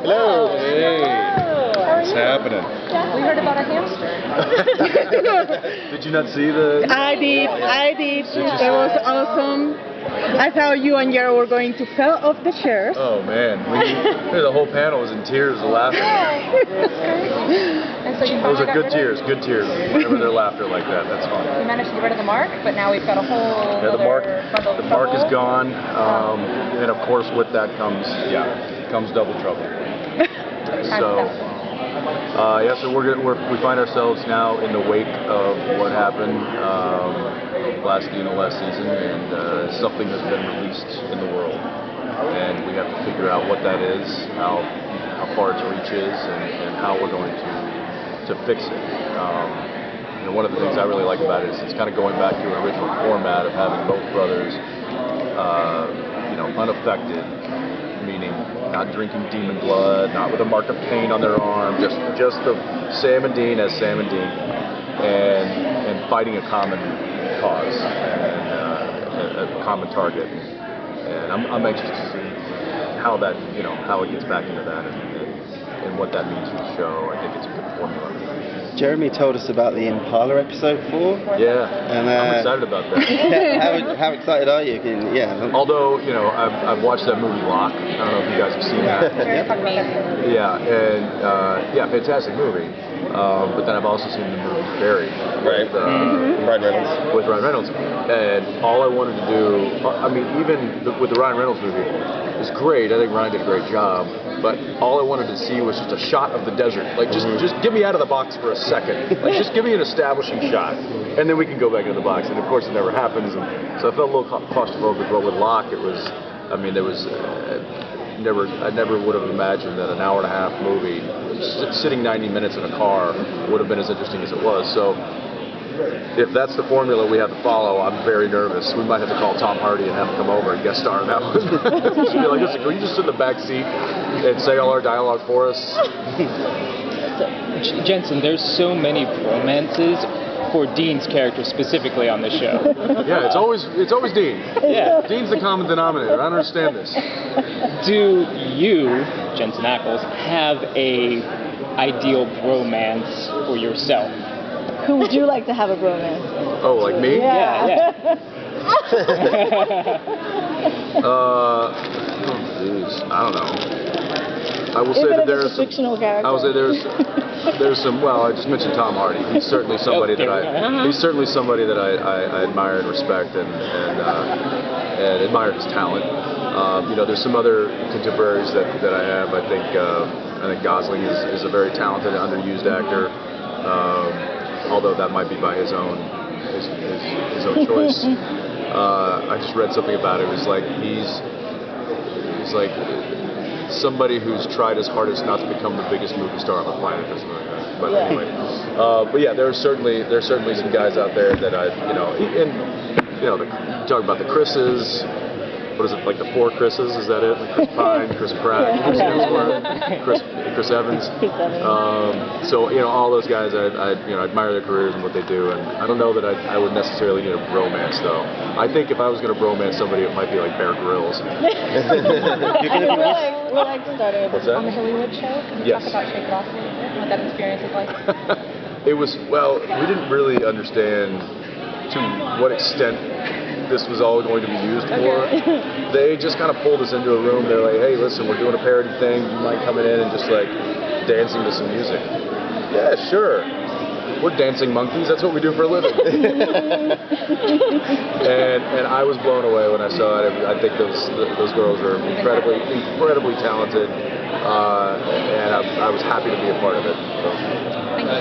Hello. Hey. What's happening? We heard about a hamster. Did you not see the? I did. It was awesome. I thought you and Jared were going to fell off the chairs. Oh man, the whole panel was in tears of laughter. And so you Those finally are got good rid of- tears, good tears. Whenever their laughter like that, that's fun. We managed to get rid of the mark, but now we've got a whole Yeah, other bundle of the mark is trouble. gone, and of course with that comes double trouble. So. So we find ourselves now in the wake of what happened last season, and something has been released in the world, and we have to figure out what that is, how far its reach is, and how we're going to fix it. One of the things I really like about it is it's kind of going back to an original format of having both brothers, unaffected. Meaning not drinking demon blood, not with a mark of pain on their arm, just the Sam and Dean as Sam and Dean, and fighting a common cause and a common target. And I'm anxious to see how that how it gets back into that and what that means for the show. I think it's a good formula. Jeremy told us about the Impala episode 4. Yeah, and I'm excited about that. how excited are you? Although, I've watched that movie Locke. I don't know if you guys have seen that. Amazing. Yeah, and fantastic movie. But then I've also seen the movie Barry. Right. Ryan Reynolds. With Ryan Reynolds. And all I wanted to do, even with the Ryan Reynolds movie, it was great. I think Ryan did a great job. But all I wanted to see was just a shot of the desert. Like, just get me out of the box for a second. Like, just give me an establishing shot, and then we can go back into the box. And of course, it never happens. And so I felt a little claustrophobic. But with Locke, it was. I never would have imagined that an hour and a half movie, sitting 90 minutes in a car, would have been as interesting as it was. So. If that's the formula we have to follow, I'm very nervous. We might have to call Tom Hardy and have him come over and guest star in that one. Just be like, listen, can you just sit in the back seat and say all our dialogue for us? Jensen, there's so many romances for Dean's character specifically on the show. Yeah, it's always Dean. Yeah. Dean's the common denominator. I don't understand this. Do you, Jensen Ackles, have a ideal bromance for yourself? Who would you like to have a bromance? Oh, like me? Yeah. I don't know. I will say Even that if it's a fictional character. I will say there's some. Well, I just mentioned Tom Hardy. He's certainly somebody that I admire and respect and admire his talent. There's some other contemporaries that I have. I think Gosling is a very talented and underused actor. Although that might be by his own choice. I just read something about it. It was like he's like somebody who's tried his hardest not to become the biggest movie star on the planet or something like that. But anyway, but yeah, there's certainly some guys out there that talk about the Chris's. What is it, like the 4 Chris's? Is that it? Like Chris Pine, Chris Pratt, Chris Hemsworth, Chris Evans. So all those guys, I admire their careers and what they do, and I don't know that I would necessarily need a bromance though. I think if I was going to bromance somebody, it might be like Bear Grylls. We're like started What's that? On the Hollywood show, can you Yes. talk about Shake It Off a little bit, what that experience is like? It was, well, we didn't really understand to what extent this was all going to be used for. They just kind of pulled us into a room. They're like, hey, listen, we're doing a parody thing. Do you mind coming in and just like dancing to some music? Yeah, sure. We're dancing monkeys. That's what we do for a living. and I was blown away when I saw it. I think those girls are incredibly talented, and I was happy to be a part of it. So. Thank you.